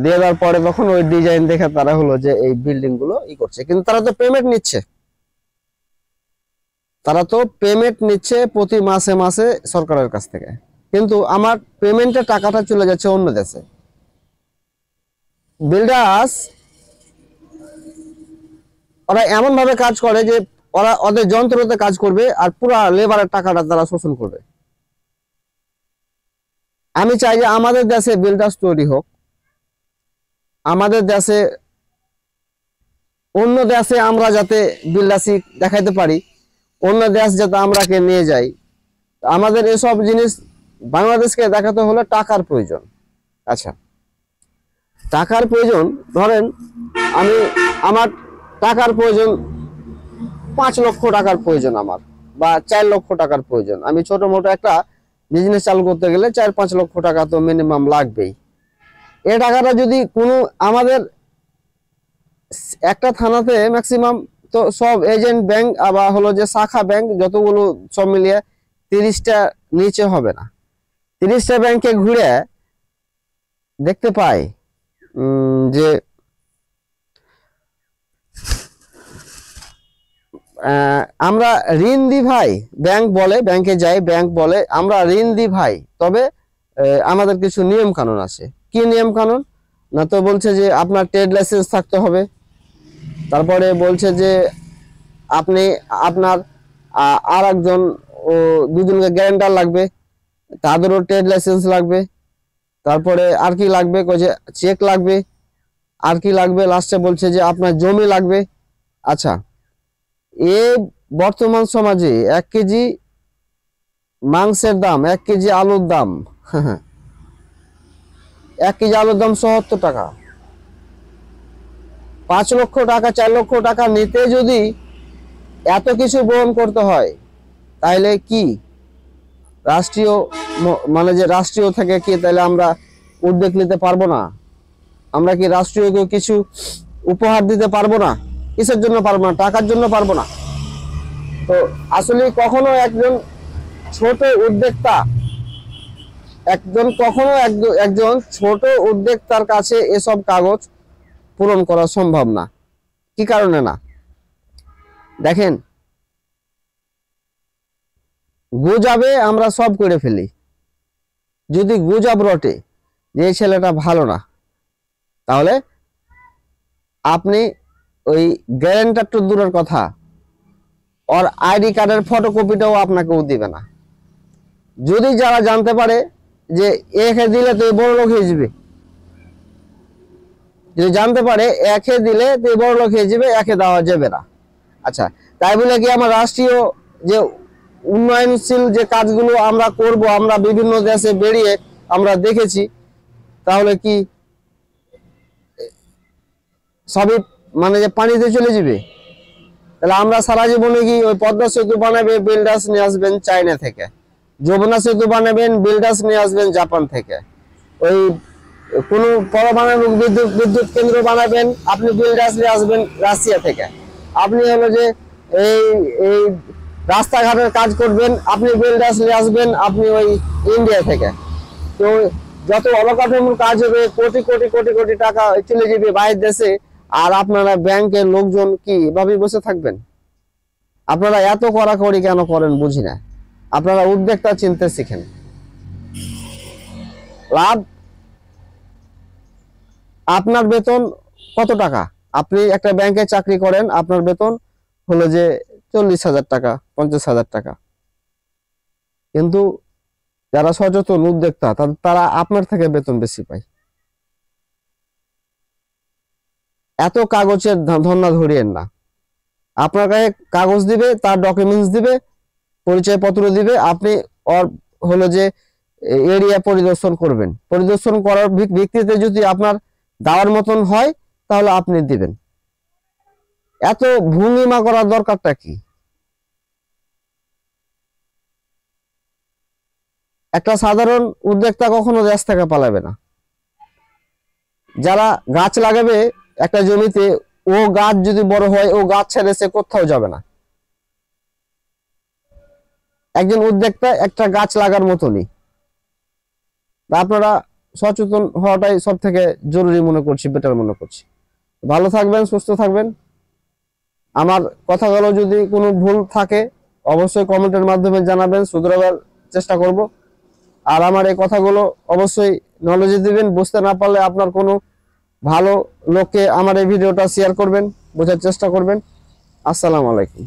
দিয়ে দেওয়ার পরে তখন ওই ডিজাইন দেখে তারা হলো যে এই বিল্ডিং গুলো করছে, কিন্তু তারা তো পেমেন্ট নিচ্ছে, প্রতি মাসে মাসে সরকারের কাছ থেকে, কিন্তু আমার পেমেন্টের টাকাটা চলে যাচ্ছে অন্য দেশে। বিল্ডার্স ওরা এমন ভাবে কাজ করে যে ওরা ওদের যন্ত্রতে কাজ করবে আর পুরা লেবারের টাকাটা তারা শোষণ করবে। আমি চাই যে আমাদের দেশে বিল্ডার্স তৈরি হোক, আমাদের দেশে অন্য দেশে আমরা যাতে বিল্ডার্সি দেখাইতে পারি, অন্য দেশ যাতে আমরাকে নিয়ে যাই। আমাদের এসব জিনিস বাংলাদেশকে দেখাতে হলে টাকার প্রয়োজন। আচ্ছা, টাকার প্রয়োজন, ধরেন আমার টাকার প্রয়োজন 5 লক্ষ টাকার প্রয়োজন আমার, বা 4 লক্ষ টাকার প্রয়োজন। আমি ছোট মোটো একটা বিজনেস চালু করতে গেলে 4-5 লক্ষ টাকা তো মিনিমাম লাগবেই। এই টাকাটা যদি কোনো আমাদের একটা থানাতে ম্যাক্সিমাম তো সব এজেন্ট ব্যাংক আবার হলো যে শাখা ব্যাংক যতগুলো সব মিলিয়ে 30টা নিচে হবে না। 30টা ব্যাংকে ঘুরে দেখতে পাই যে আমরা ঋণ দিই ভাই, ব্যাংক বলে, ব্যাংকে যাই, ব্যাংক বলে আমরা ঋণ দিই ভাই, তবে আমাদের কিছু নিয়ম কানুন আছে। কি নিয়ম কানুন? না তো বলছে যে আপনার ট্রেড লাইসেন্স থাকতে হবে, তারপরে বলছে যে আপনি আপনার আর একজন দুজনকে গ্যারান্টার লাগবে, তাদেরও ট্রেড লাইসেন্স লাগবে, তারপরে আর কি লাগবে, চেক লাগবে, আর কি লাগবে, লাস্টে বলছে যে আপনার জমি লাগবে। আচ্ছা, এই বর্তমান সমাজে 1 কেজি মাংসের দাম, 1 কেজি আলুর দাম 1 কেজি আলুর দাম 70 টাকা। 5 লক্ষ টাকা 4 লক্ষ টাকা নিতে যদি এত কিছু বহন করতে হয়, তাহলে কি রাষ্ট্রীয় মানে যে রাষ্ট্রীয় থেকে কি তাহলে আমরা উদ্যোগ নিতে পারবো না? আমরা কি রাষ্ট্রীয়কে কিছু উপহার দিতে পারবো না? কিসের জন্য পারবো না? টাকার জন্য পারবো না। তো আসলে কখনো একজন ছোট উদ্যোক্তা, একজন ছোট উদ্যোক্তার কাছে এসব কাগজ পূরণ করা সম্ভব না। কি কারণে না? দেখেন, গুজবে আমরা সব করে ফেলি। যদি গুজব রটে যে ছেলেটা ভালো না, তাহলে আপনি ওই গ্যারান্টার তো দূরের কথা, ওর আইডি কার্ডের ফটোকপিটাও আপনাকেও দিবে না। যদি যারা জানতে পারে যে একে দিলে তুই বড় লোক হয়ে যাবে, যদি জানতে পারে একে দিলে তুই বড় লোক হয়ে যাবে, একে দেওয়া যাবে না। আচ্ছা, তাই বলে কি আমার রাষ্ট্রীয় যে উন্নয়নশীল যে কাজগুলো আমরা করব, আমরা বিভিন্ন দেশে বেরিয়ে আমরা দেখেছি, তাহলে কি সবই মানে যে পানিতে চলে যাবে? তাহলে আমরা সারা জীবনে কি ওই পদ্মা সেতু বানাবে বিল্ডার্স নিয়ে আসবেন চায়না থেকে, যমুনা সেতু বানাবেন বিল্ডার্স নিয়ে আসবেন জাপান থেকে, ওই কোন পারমাণবিক বিদ্যুৎ কেন্দ্র বানাবেন আপনি বিল্ডার্স নিয়ে আসবেন রাশিয়া থেকে, আপনি হলো যে এই এই রাস্তাঘাটের কাজ করবেন আপনি বিল্ডার্স নিয়ে আসবেন আপনি ওই ইন্ডিয়া থেকে। তো যত অবকাঠামোর কাজ হবে কোটি কোটি কোটি কোটি টাকা চলে যাবে বাইরের দেশে, আর আপনারা ব্যাংকের লোকজন কি এভাবে বসে থাকবেন? আপনারা এত কড়াকড়ি কেন করেন বুঝি না। আপনারা উদ্যোক্তা চিনতে শিখেন। লাভ, আপনার বেতন কত টাকা? আপনি একটা ব্যাংকে চাকরি করেন, আপনার বেতন হলো যে 40,000 টাকা, 50,000 টাকা, কিন্তু যারা সচেতন উদ্যোক্তা তারা আপনার থেকে বেতন বেশি পায়। এত কাগজের ধন্না ধরিয়েন না। আপনার কাছে কাগজ দিবে, তার ডকুমেন্টস দিবে, পরিচয়পত্র দিবে, আপনি ওর হলো যে এরিয়া পরিদর্শন করবেন, পরিদর্শন করার ভিত্তিতে যদি আপনার দেওয়ার মতন হয় তাহলে আপনি দিবেন। এত ভঙ্গিমা করার দরকারটা কি? একটা সাধারণ উদ্যোক্তা কখনো দেশ থেকে পালাবে না। যারা গাছ লাগাবে একটা জমিতে, ও গাছ যদি বড় হয় ও গাছ ছেড়ে সে কোথাও যাবে না। একজন উদ্যোক্তা একটা গাছ লাগার মতনই। আপনারা সচেতন হওয়াটাই সব থেকে জরুরি মনে করছি, বেটার মনে করছি। ভালো থাকবেন, সুস্থ থাকবেন। আমার কথাগুলো যদি কোনো ভুল থাকে অবশ্যই কমেন্টের মাধ্যমে জানাবেন, শুধরাবার চেষ্টা করব। আর আমার এই কথাগুলো অবশ্যই নলেজে দিবেন। বুঝতে না পারলে আপনার কোনো ভালো লোককে আমার এই ভিডিওটা শেয়ার করবেন, বোঝার চেষ্টা করবেন। আসসালামু আলাইকুম।